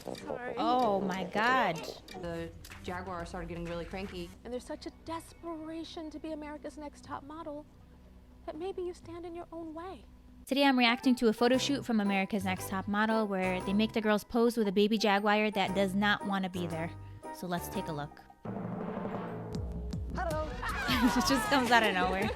Sorry. Oh my God. The Jaguar started getting really cranky. And there's such a desperation to be America's Next Top Model that maybe you stand in your own way. Today I'm reacting to a photo shoot from America's Next Top Model where they make the girls pose with a baby Jaguar that does not want to be there. So let's take a look. Hello. It just comes out of nowhere.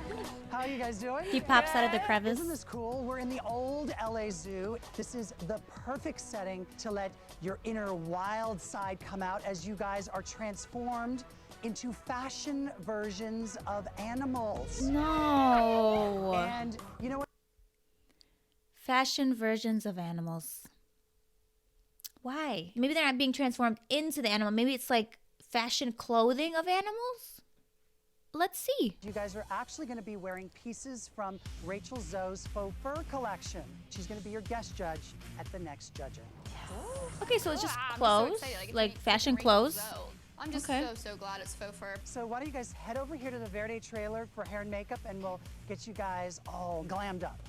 How are you guys doing? He pops out of the crevice. Isn't this cool? We're in the old LA Zoo. This is the perfect setting to let your inner wild side come out as you guys are transformed into fashion versions of animals. No. And you know what? Fashion versions of animals. Why? Maybe they're not being transformed into the animal. Maybe it's like fashion clothing of animals? Let's see. You guys are actually going to be wearing pieces from Rachel Zoe's faux fur collection. She's going to be your guest judge at the next judging. Okay, so it's just I'm clothes, so excited. like fashion Rachel clothes. Zoe. I'm just Okay. so glad it's faux fur. So why don't you guys head over here to the Verde trailer for hair and makeup, and we'll get you guys all glammed up.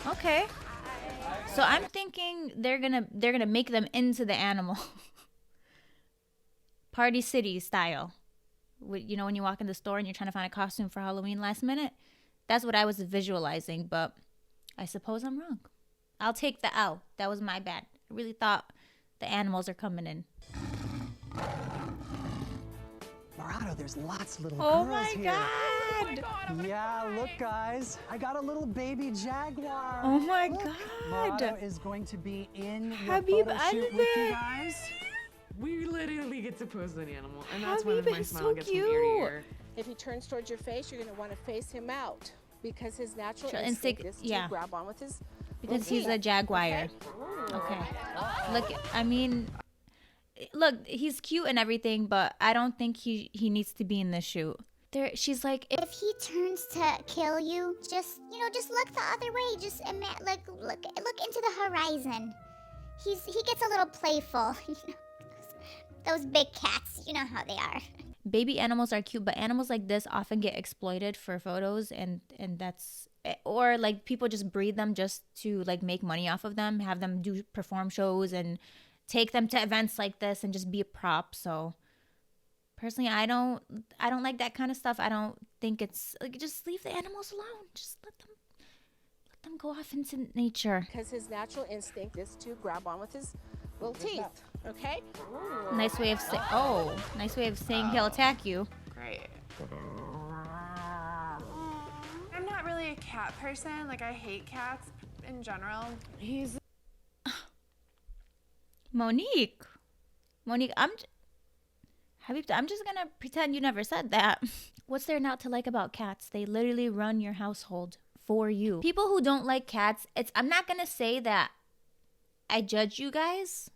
Okay. So I'm thinking they're gonna make them into the animal. Party City style. You know, when you walk in the store and you're trying to find a costume for Halloween last minute? That's what I was visualizing, but I suppose I'm wrong. I'll take the L. That was my bad. I really thought the animals are coming in. Murado, there's lots of little Oh girls my here. God! Yeah, look guys, I got a little baby Jaguar. Oh my Look, God! Murado is going to be in your Habib photo shoot with you Alvin. guys. We literally get to pose with an animal, and that's when Habib my is smile so gets from ear to cute. ear. If he turns towards your face, you're going to want to face him out because his natural Sure, instinct instinct- is yeah. to grab on with his Because he's a teeth. Jaguar. Okay. Look, I mean, look, he's cute and everything, but I don't think he needs to be in this shoot. She's like, If he turns to kill you, just look the other way. Just look into the horizon. He gets a little playful. Those big cats, you know how they are. baby animals are cute, but animals like this often get exploited for photos, and that's, or like people just breed them just to like make money off of them, have them do perform shows and take them to events like this and just be a prop. So personally, I don't like that kind of stuff. I don't think it's like, just leave the animals alone. Just let them go off into nature. Because his natural instinct is to grab on with his little teeth. Okay? Nice way of saying he'll attack you. Great. I'm not really a cat person. Like, I hate cats in general. Monique, I'm just gonna pretend you never said that. What's there not to like about cats? They literally run your household for you. People who don't like cats, I'm not gonna say that I judge you guys,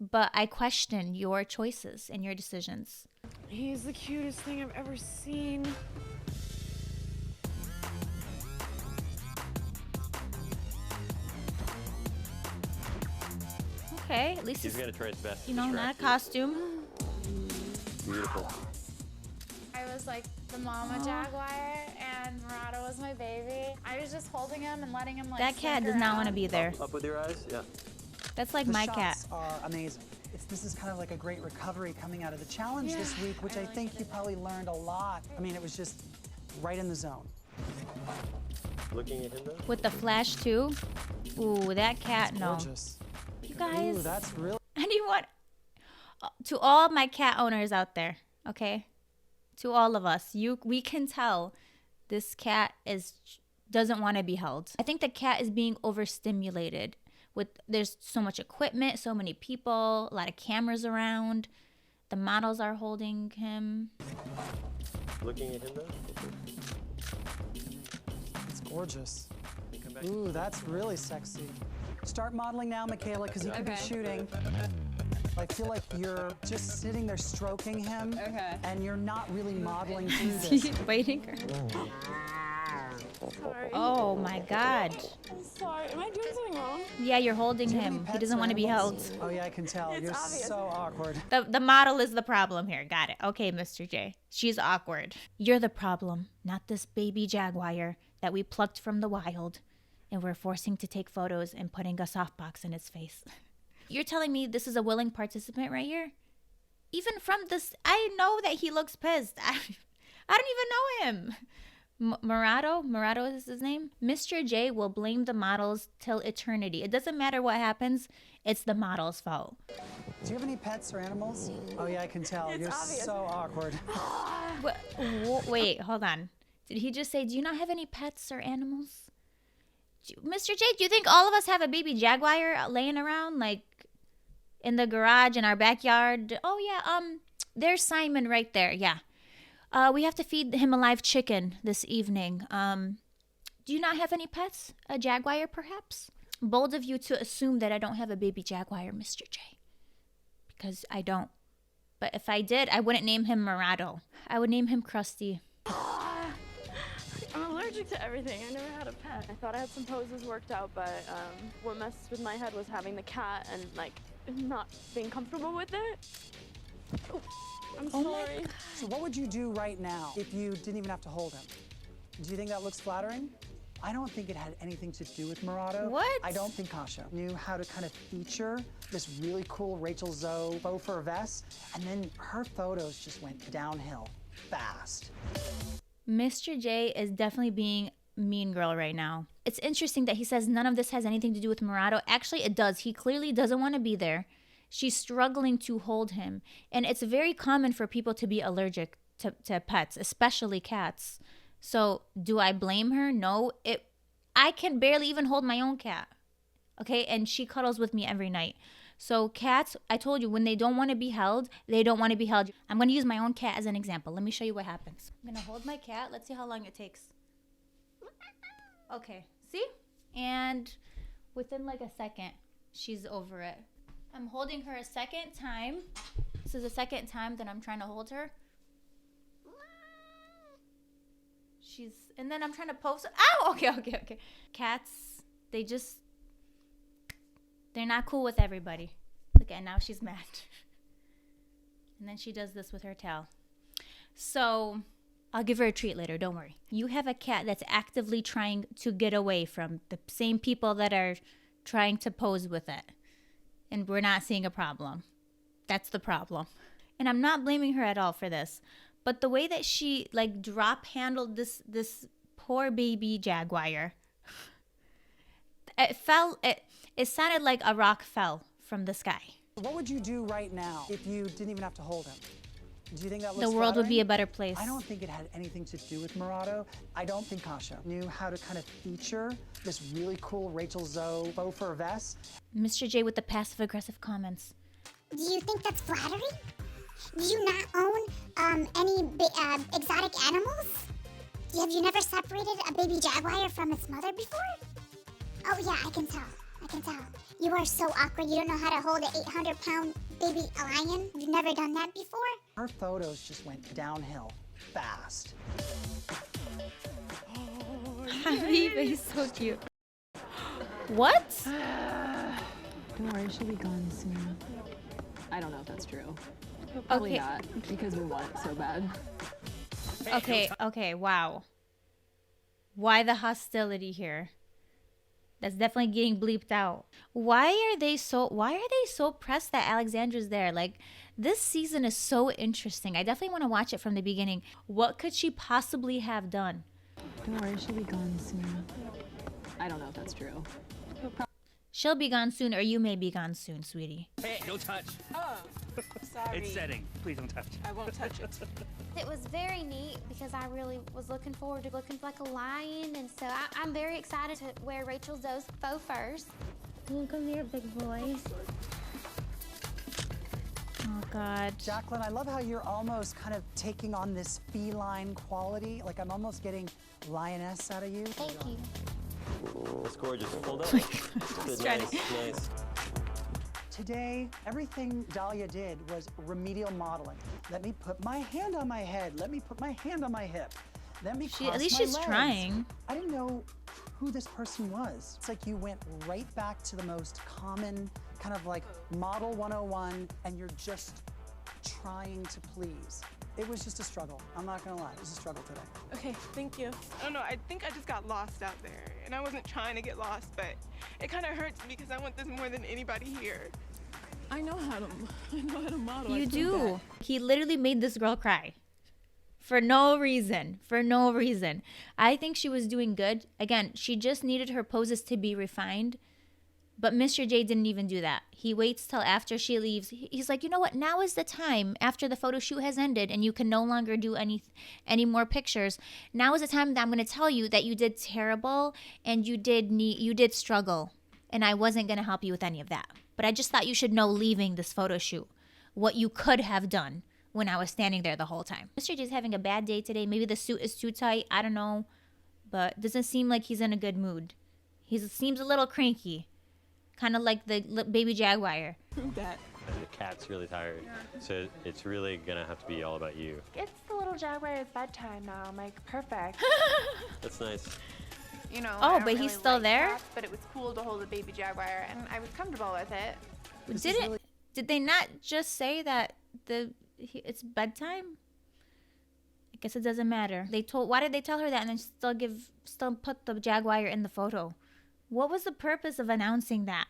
but I question your choices and your decisions. He's the cutest thing I've ever seen. Okay, at least He's it's, gonna try his best. you to know, distract not a costume. Beautiful. I was like the mama Jaguar and Murado was my baby. I was just holding him and letting him like That cat slink does not want to around. be there. Up with your eyes, yeah. That's like The my cat. shots are amazing. This is kind of like a great recovery coming out of the challenge this week, which I think you probably learned a lot. I mean, it was just right in the zone. Looking at him though. With the flash too. Ooh, that cat, no. Gorgeous. You guys. Ooh, that's really. Anyone, to all my cat owners out there, okay, to all of us, we can tell this cat doesn't want to be held. I think the cat is being overstimulated there's so much equipment, so many people, a lot of cameras around. The models are holding him. Looking at him though. It's gorgeous. Ooh, that's really sexy. Start modeling now, Michaela, because you could be shooting. I feel like you're just sitting there stroking him, and you're not really modeling through this. He's biting her. Sorry. Oh my God. I'm sorry. Am I doing something wrong? Yeah, you're holding Do you have any him. He pets doesn't or want to be animals? held. Oh yeah, I can tell. It's You're obvious. so awkward. The model is the problem here. Got it. Okay, Mr. J. She's awkward. You're the problem, not this baby Jaguar that we plucked from the wild and we're forcing to take photos and putting a softbox in its face. You're telling me this is a willing participant right here? Even from this, I know that he looks pissed. I don't even know him. Murado is his name. Mr. J will blame the models till eternity. It doesn't matter what happens. It's the model's fault. Do you have any pets or animals? Oh yeah, I can tell. You're obvious. so awkward. Wait, hold on. Did he just say, do you not have any pets or animals? Mr. J, do you think all of us have a baby Jaguar laying around, like, in the garage in our backyard? Oh yeah, there's Simon right there, yeah. We have to feed him a live chicken this evening. Do you not have any pets? A Jaguar, perhaps? Bold of you to assume that I don't have a baby Jaguar, Mr. J. Because I don't. But if I did, I wouldn't name him Murado. I would name him Krusty. I'm allergic to everything. I never had a pet. I thought I had some poses worked out, but what messed with my head was having the cat and, like, not being comfortable with it. Oh, I'm sorry. So what would you do right now if you didn't even have to hold him? Do you think that looks flattering? I don't think it had anything to do with Murado. What? I don't think Kasha knew how to kind of feature this really cool Rachel Zoe faux fur vest, and then her photos just went downhill fast. Mr. J is definitely being mean girl right now. It's interesting that he says none of this has anything to do with Murado. Actually, it does. He clearly doesn't want to be there. She's struggling to hold him. And it's very common for people to be allergic to pets, especially cats. So do I blame her? No. I can barely even hold my own cat. Okay? And she cuddles with me every night. So cats, I told you, when they don't want to be held, they don't want to be held. I'm going to use my own cat as an example. Let me show you what happens. I'm going to hold my cat. Let's see how long it takes. Okay. See? And within like a second, she's over it. I'm holding her a second time. This is the second time that I'm trying to hold her. And then I'm trying to pose. Ow! Okay. Cats, they're not cool with everybody. Look at, now she's mad. And then she does this with her tail. So I'll give her a treat later, don't worry. You have a cat that's actively trying to get away from the same people that are trying to pose with it. And we're not seeing a problem. That's the problem. And I'm not blaming her at all for this. But the way that she like drop handled this poor baby Jaguar, it sounded like a rock fell from the sky. What would you do right now if you didn't even have to hold him? Do you think that looks The world would be a flattering? better place. I don't think it had anything to do with Murado. I don't think Kasha knew how to kind of feature this really cool Rachel Zoe faux fur vest. Mr. J with the passive-aggressive comments. Do you think that's flattering? Do you not own any exotic animals? Have you never separated a baby Jaguar from its mother before? Oh yeah, I can tell. You are so awkward. You don't know how to hold an 800-pound baby lion. You've never done that before? Her photos just went downhill fast. Habiba is so cute. What? Don't worry, she'll be gone soon. I don't know if that's true. Probably Okay. not, because we want it so bad. Okay, wow. Why the hostility here? That's definitely getting bleeped out. Why are they so pressed that Alexandra's there? Like, this season is so interesting. I definitely want to watch it from the beginning. What could she possibly have done? Don't worry, she'll be gone soon. I don't know if that's true. She'll be gone soon, or you may be gone soon, sweetie. Hey, don't touch. Oh, sorry. It's setting. Please don't touch. I won't touch it. It was very neat because I really was looking forward to looking like a lion, and so I'm very excited to wear Rachel Zoe's faux furs. Come here, big boy. Oh, God. Jacqueline, I love how you're almost kind of taking on this feline quality. Like, I'm almost getting lioness out of you. Thank you. Oh, it's gorgeous. Hold up. Good, trying nice. Today, everything Dahlia did was remedial modeling. Let me put my hand on my head. Let me put my hand on my hip. Let me cross At least my she's legs. trying. I didn't know who this person was. It's like you went right back to the most common kind of like model 101, and you're just trying to please. It was just a struggle. I'm not gonna lie, it was a struggle today. Okay, thank you. I don't know, I think I just got lost out there. And I wasn't trying to get lost, but it kind of hurts me because I want this more than anybody here. I know how to model. You do. He literally made this girl cry. For no reason. For no reason. I think she was doing good. Again, she just needed her poses to be refined. But Mr. J didn't even do that. He waits till after she leaves. He's like, you know what? Now is the time after the photo shoot has ended and you can no longer do any more pictures. Now is the time that I'm going to tell you that you did terrible and you did struggle. And I wasn't going to help you with any of that. But I just thought you should know leaving this photo shoot what you could have done when I was standing there the whole time. Mr. J's having a bad day today. Maybe the suit is too tight. I don't know. But it doesn't seem like he's in a good mood. He seems a little cranky. Kind of like the baby Jaguar. The cat's really tired, so it's really gonna have to be all about you. It's the little Jaguar's bedtime now. I'm like, perfect. That's nice. You know. Oh, I don't but he's really still like there? cats, but it was cool to hold a baby Jaguar, and I was comfortable with it. Did they not just say that it's bedtime? I guess it doesn't matter. Why did they tell her that and then still put the Jaguar in the photo? What was the purpose of announcing that?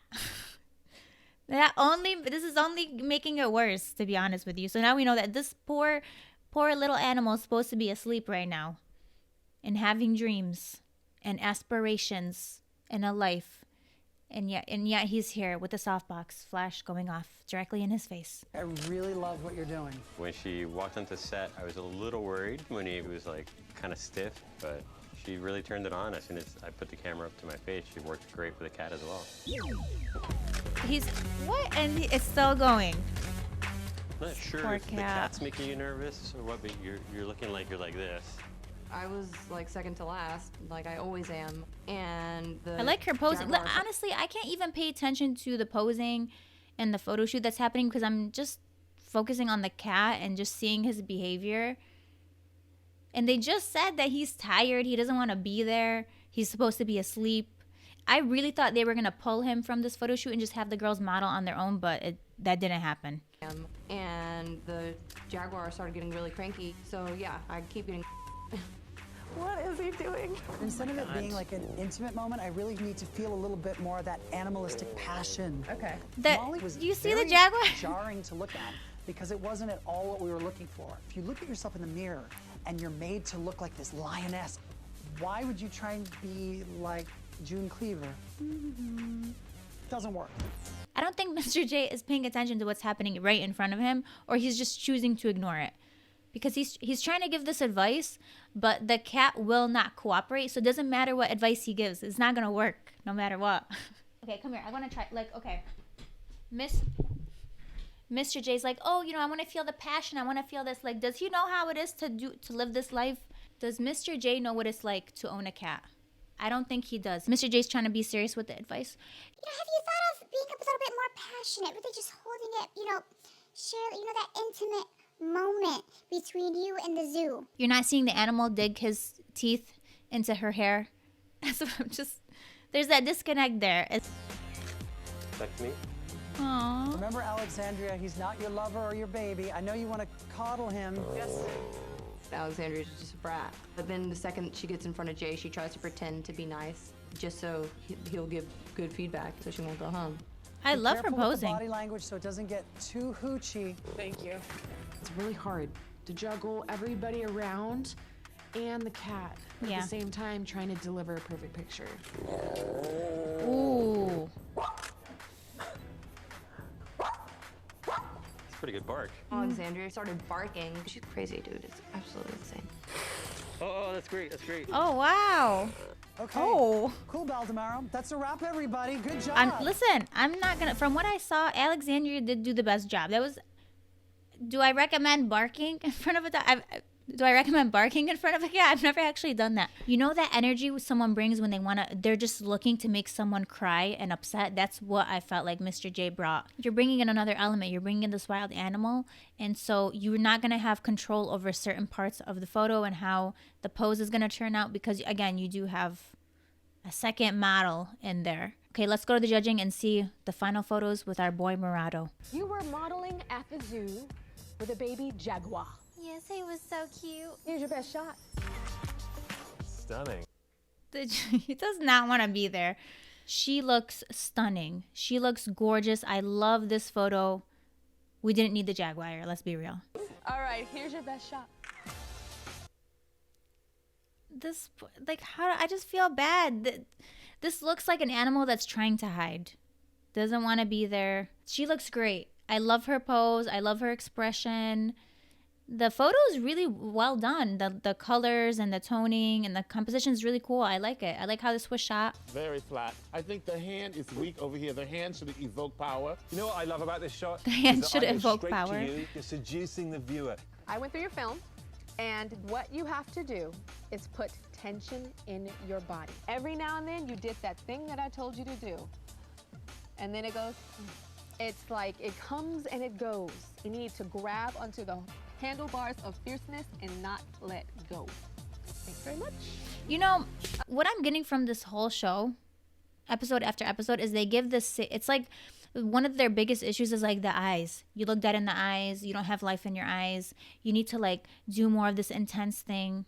This is only making it worse, to be honest with you. So now we know that this poor little animal is supposed to be asleep right now and having dreams and aspirations and a life. And yet he's here with the softbox flash going off directly in his face. I really love what you're doing. When she walked onto set, I was a little worried when he was like kind of stiff, but she really turned it on. As soon as I put the camera up to my face, she worked great for the cat as well. And it's still going. I'm not sure Poor if the cat's making you nervous or what, but you're looking like you're like this. I was like second to last, like I always am. And I like her posing. Honestly, I can't even pay attention to the posing and the photo shoot that's happening because I'm just focusing on the cat and just seeing his behavior. And they just said that he's tired. He doesn't want to be there. He's supposed to be asleep. I really thought they were going to pull him from this photo shoot and just have the girls model on their own, but that didn't happen. And the Jaguar started getting really cranky. So yeah, I keep getting... What is he doing? Instead of it being like an intimate moment, I really need to feel a little bit more of that animalistic passion. Okay. Molly was Do you see the very Jaguar? jarring to look at because it wasn't at all what we were looking for. If you look at yourself in the mirror and you're made to look like this lioness, why would you try and be like June Cleaver? Doesn't work. I don't think Mr. J is paying attention to what's happening right in front of him, or he's just choosing to ignore it. Because he's trying to give this advice, but the cat will not cooperate, so it doesn't matter what advice he gives. It's not going to work, no matter what. Okay, come here. I want to try, okay. Mr. J's like, oh, I want to feel the passion. I want to feel this. Like, does he know how it is to live this life? Does Mr. J know what it's like to own a cat? I don't think he does. Mr. J's trying to be serious with the advice. Have you thought of being a little bit more passionate, really just holding it, share, that intimate moment between you and the zoo? You're not seeing the animal dig his teeth into her hair. So there's that disconnect there. Back to me. Aww. Remember, Alexandria, he's not your lover or your baby. I know you want to coddle him. Yes. Alexandria's just a brat. But then the second she gets in front of Jay, she tries to pretend to be nice just so he'll give good feedback so she won't go home. I love her Careful with the posing. body language so it doesn't get too hoochie. Thank you. It's really hard to juggle everybody around and the cat at the same time trying to deliver a perfect picture. Ooh. Pretty good bark. Alexandria started barking. She's crazy, dude. It's absolutely insane. Oh, that's great. That's great. Oh, wow. Okay. Oh. Cool, Baldemaro. That's a wrap, everybody. Good job. Listen, I'm not going to... From what I saw, Alexandria did do the best job. Do I recommend barking in front of a dog? Do I recommend barking in front of a cat? I've never actually done that. You know that energy someone brings when they're just looking to make someone cry and upset? That's what I felt like Mr. J brought. You're bringing in another element. You're bringing in this wild animal. And so you're not going to have control over certain parts of the photo and how the pose is going to turn out because, again, you do have a second model in there. Okay, let's go to the judging and see the final photos with our boy Murado. You were modeling at the zoo with a baby Jaguar. Yes, he was so cute. Here's your best shot. Stunning. He does not want to be there. She looks stunning. She looks gorgeous. I love this photo. We didn't need the Jaguar, let's be real. All right, here's your best shot. This, like, I just feel bad. This looks like an animal that's trying to hide. Doesn't want to be there. She looks great. I love her pose. I love her expression. The photo is really well done. The colors and the toning and the composition is really cool. I like it. I like how this was shot. Very flat. I think the hand is weak over here. The hand should evoke power. You know what I love about this shot? The hand Is that should I go evoke straight power. To you. You're seducing the viewer. I went through your film, and what you have to do is put tension in your body. Every now and then, you did that thing that I told you to do. And then it goes, it's like it comes and it goes. You need to grab onto the handlebars of fierceness and not let go. Thanks very much. You know, what I'm getting from this whole show, episode after episode, is they give this, it's like one of their biggest issues is like the eyes. You look dead in the eyes. You don't have life in your eyes. You need to like do more of this intense thing.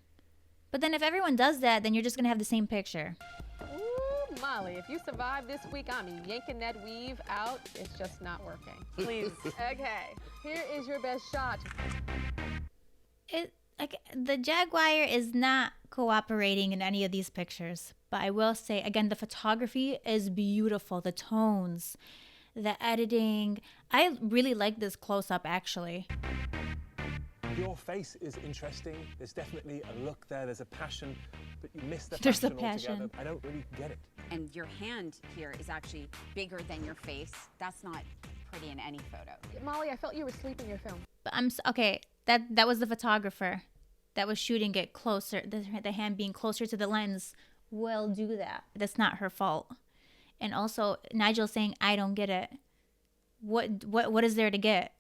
But then if everyone does that, then you're just going to have the same picture. Ooh, Molly, if you survive this week, I'm yanking that weave out. It's just not working. Please. Okay, here is your best shot. The Jaguar is not cooperating in any of these pictures. But I will say, again, the photography is beautiful. The tones, the editing. I really like this close-up, actually. Your face is interesting. There's definitely a look there. There's a passion, but you miss the There's passion the passion. altogether. I don't really get it. And your hand here is actually bigger than your face. That's not pretty in any photo. Molly, I felt you were asleep in your film. But okay. That was the photographer that was shooting it closer. The hand being closer to the lens will do that. That's not her fault. And also Nigel saying, "I don't get it. What is there to get?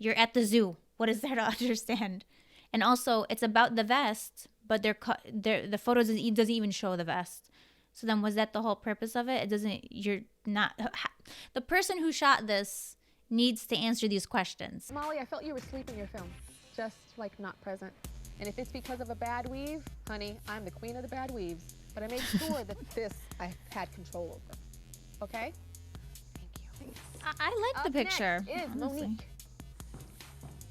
You're at the zoo. What is there to understand?" And also, it's about the vest, but the photos doesn't even show the vest. So then, was that the whole purpose of it? It doesn't. You're not. The person who shot this needs to answer these questions. Molly, I felt you were asleep in your film, just like not present. And if it's because of a bad weave, honey, I'm the queen of the bad weaves. But I made sure that this I had control over. Okay? Thank you. I like the picture. Next is honestly. Monique.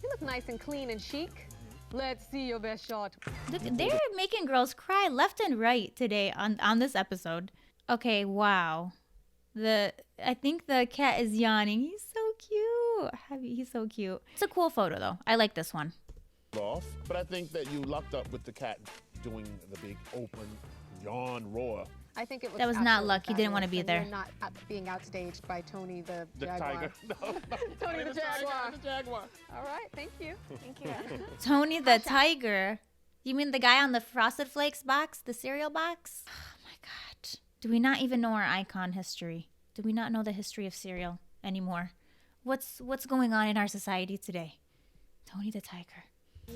You look nice and clean and chic. Let's see your best shot. Look, they're making girls cry left and right today on this episode. Okay, wow. I think the cat is yawning. He's so cute. He's so cute. It's a cool photo though. I like this one. Off, but I think that you lucked up with the cat doing the big open yawn roar. I think it was That was not luck. He didn't want to be there. You're not being outstaged by Tony the Jaguar. Tiger. No. Tony the Jaguar. The Jaguar. All right, thank you. Thank you. Tony the Tiger. You mean the guy on the Frosted Flakes box, the cereal box? Oh my God. Do we not even know our icon history? Do we not know the history of cereal anymore? What's going on in our society today? Tony the Tiger. Yeah.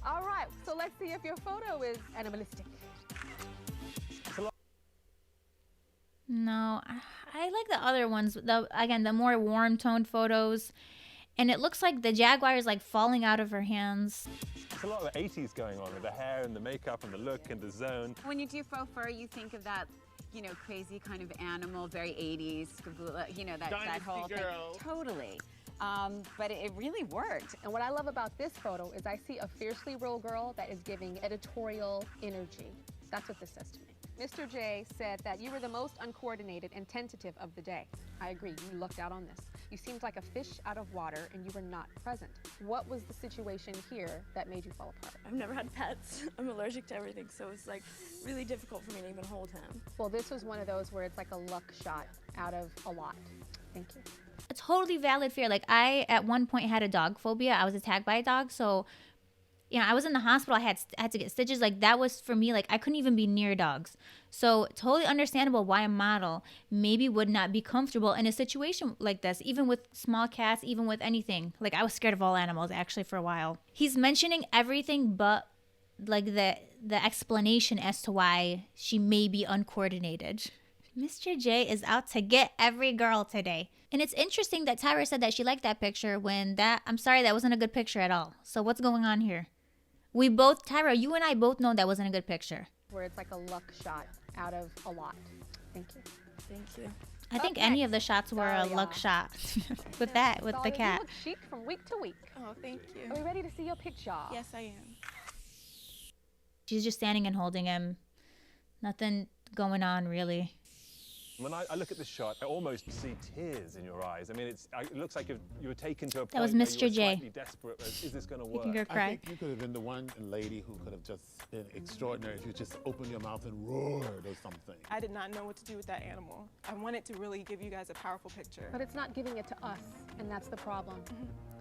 All right, so let's see if your photo is animalistic. No, I like the other ones. Again, the more warm toned photos. And it looks like the Jaguar is like falling out of her hands. There's a lot of the 80s going on with the hair and the makeup and the look and the zone. When you do faux fur, you think of that, you know, crazy kind of animal, very 80s, you know, that whole girl. thing. Totally. But it really worked. And what I love about this photo is I see a fiercely real girl that is giving editorial energy. That's what this says to me. Mr. J said that you were the most uncoordinated and tentative of the day. I agree, you lucked out on this. You seemed like a fish out of water and you were not present. What was the situation here that made you fall apart? I've never had pets. I'm allergic to everything, so it's like really difficult for me to even hold him. Well, this was one of those where it's like a luck shot out of a lot. Thank you. A totally valid fear. Like I, at one point, had a dog phobia. I was attacked by a dog, so you know, I was in the hospital. I had to get stitches. Like that was for me. Like I couldn't even be near dogs. So totally understandable why a model maybe would not be comfortable in a situation like this, even with small cats, even with anything. Like I was scared of all animals actually for a while. He's mentioning everything but like the explanation as to why she may be uncoordinated. Mr. J is out to get every girl today. And it's interesting that Tyra said that she liked that picture when I'm sorry, that wasn't a good picture at all. So what's going on here? We both, Tyra, you and I both know that wasn't a good picture. Where it's like a luck shot out of a lot. Thank you. Thank you. I think any of the shots were a luck shot with the cat. You look chic from week to week. Oh, thank you. Are we ready to see your picture? Yes, I am. She's just standing and holding him. Nothing going on, really. When I look at this shot, I almost see tears in your eyes. I mean, it looks like you were taken to a point That was where Mr. you were J. slightly desperate. Is this going to work? can go I cry. think you could have been the one lady who could have just been extraordinary if you just opened your mouth and roared or something. I did not know what to do with that animal. I wanted to really give you guys a powerful picture. But it's not giving it to us, and that's the problem.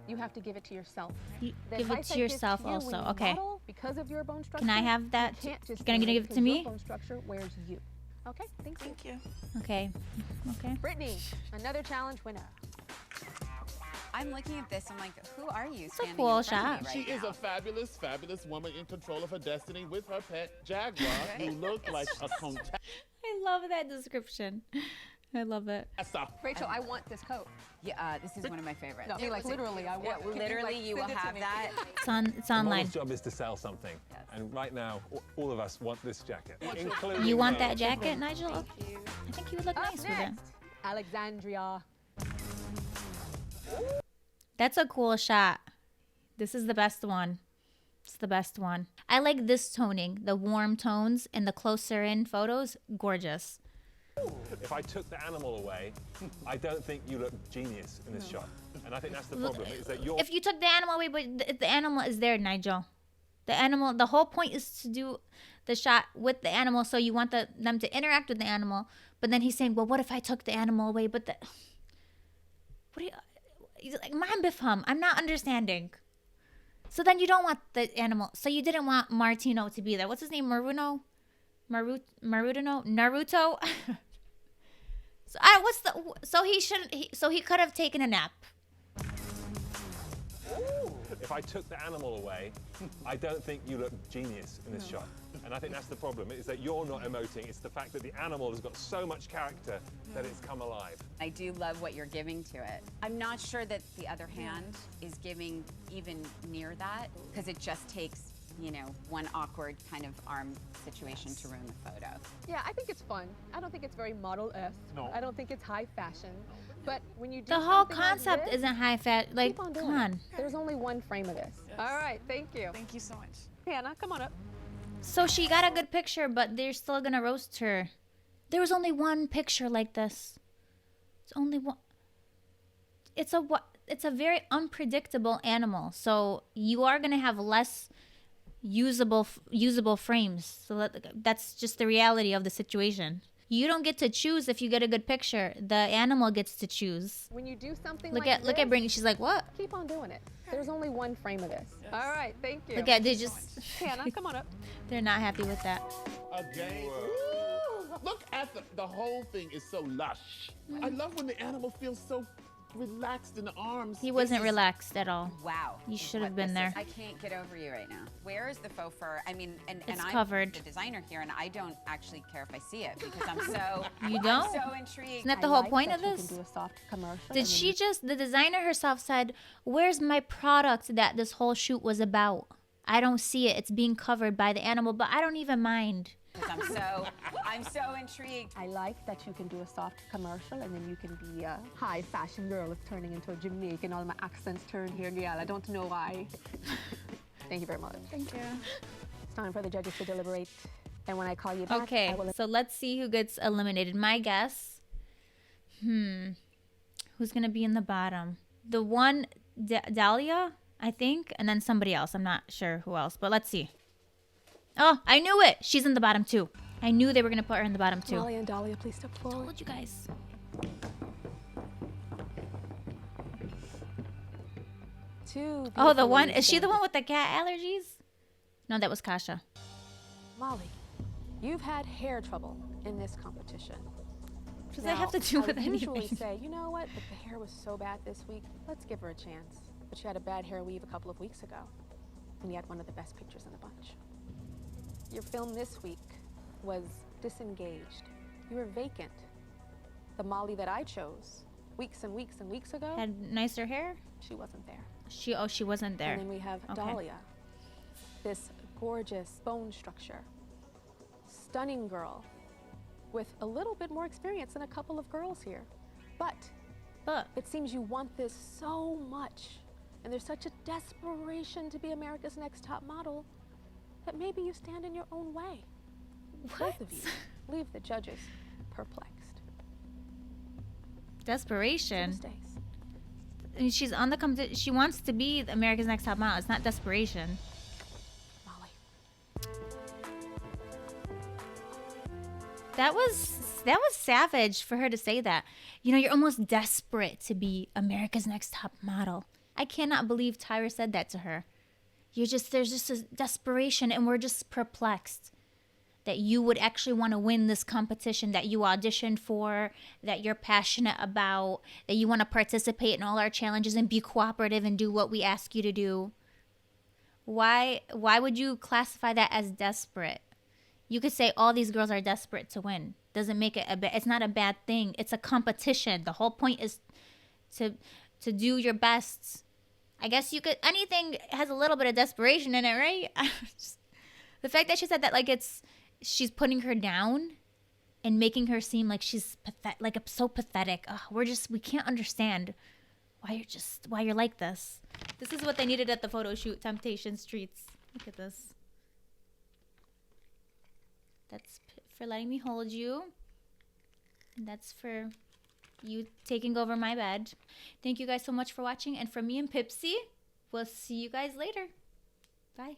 You have to give it to yourself. You The give it advice to I give yourself you when also. you Okay. model, because of your bone structure, Can I have that? You can't just Gonna say give it because to me? Your bone structure wears you. Okay, thank you. Thank you. Okay. Okay. Brittany, another challenge winner. I'm looking at this. I'm like, who are you a standing cool in front shot. of me She right is now? a fabulous, fabulous woman in control of her destiny with her pet Jaguar, who looks like a contact. I love that description. I love it. Rachel, I want this coat. Yeah, this is one of my favorites. No, like literally, I want. Yeah, literally, you will have that. It's The online. model's job is to sell something. And right now, all of us want this jacket. including You want me. that jacket, Nigel? I think you would look nice with it. Alexandria. That's a cool shot. This is the best one. It's the best one. I like this toning, the warm tones and the closer in photos. Gorgeous. If I took the animal away, I don't think you look genius in this shot. And I think that's the problem, is that you're... If you took the animal away, but the animal is there, Nigel. The whole point is to do the shot with the animal, so you want them to interact with the animal. But then he's saying, well, what if I took the animal away? But what do you... He's like, man bifham, I'm not understanding. So then you don't want the animal. So you didn't want Martino to be there. What's his name? Naruto? So he could have taken a nap. If I took the animal away, I don't think you look genius in this shot. And I think that's the problem, is that you're not emoting. It's the fact that the animal has got so much character that it's come alive. I do love what you're giving to it. I'm not sure that the other hand is giving even near that, because it just takes, you know, one awkward kind of arm situation to ruin the photo. Yeah, I think it's fun. I don't think it's very model-esque. No. I don't think it's high fashion. But when you do The whole something like concept this, isn't high fat. Like, keep on come doing on. it. There's only one frame of this. Yes. All right, thank you. Thank you so much. Hannah, come on up. So she got a good picture, but they're still gonna roast her. There was only one picture like this. It's only one. It's a very unpredictable animal. So you are gonna have less usable frames. So that's just the reality of the situation. You don't get to choose if you get a good picture. The animal gets to choose. When you do something Look like at Brittany. She's like, what? keep on doing it. There's only one frame of this. All right, thank you. Look at they just. Hannah, come on up. They're not happy with that. Again. Ooh, look at the whole thing is so lush. I love when the animal feels so relaxed in the arms. He wasn't relaxed at all. Wow. You is should have what been this there. is. I can't get over you right now. Where is the faux fur? I mean, and It's I'm covered. the designer here, and I don't actually care if I see it because I'm so You don't? I'm so intrigued. Isn't that the whole point of this? Do a soft commercial. Did she just, the designer herself said, where's my product that this whole shoot was about? I don't see it. It's being covered by the animal, but I don't even mind. I'm so intrigued. I like that you can do a soft commercial and then you can be a high fashion girl that's turning into a Jamaican. All my accents turn here, girl. I don't know why. Thank you very much. Thank you. It's time for the judges to deliberate. And when I call you back, Okay, I will... so let's see who gets eliminated. My guess, who's going to be in the bottom? The one, Dahlia, I think, and then somebody else. I'm not sure who else, but let's see. Oh, I knew it. She's in the bottom too. I knew they were going to put her in the bottom too. Molly and Dahlia, please step forward. Told you guys. Oh, the one, is she the one with the cat allergies? No, that was Kasha. Molly, you've had hair trouble in this competition. What does that have to do with I would usually anything? say, you know what, if the hair was so bad this week, let's give her a chance. But she had a bad hair weave a couple of weeks ago, and you had one of the best pictures in the bunch. Your film this week was disengaged. You were vacant. The Molly that I chose weeks and weeks and weeks ago Had nicer hair? She wasn't there. She wasn't there. And then we have Okay. Dahlia, this gorgeous bone structure, stunning girl, with a little bit more experience than a couple of girls here. But it seems you want this so much, and there's such a desperation to be America's Next Top Model, that maybe you stand in your own way. Both of you leave the judges perplexed. Desperation. I mean, she's on the she wants to be America's Next Top Model. It's not desperation. That was savage for her to say that. You know, you're almost desperate to be America's Next Top Model. I cannot believe Tyra said that to her. There's just a desperation, and we're just perplexed that you would actually want to win this competition that you auditioned for, that you're passionate about, that you want to participate in all our challenges and be cooperative and do what we ask you to do. Why would you classify that as desperate? You could say all these girls are desperate to win. Doesn't make it it's not a bad thing. It's a competition. The whole point is to do your best. I guess you could, anything has a little bit of desperation in it, right? The fact that she said that, like, she's putting her down and making her seem like she's so pathetic. We can't understand why you're like this. This is what they needed at the photo shoot, Temptation Streets. Look at this. That's for letting me hold you. And that's for you taking over my bed. Thank you guys so much for watching. And from me and Pipsy, we'll see you guys later. Bye.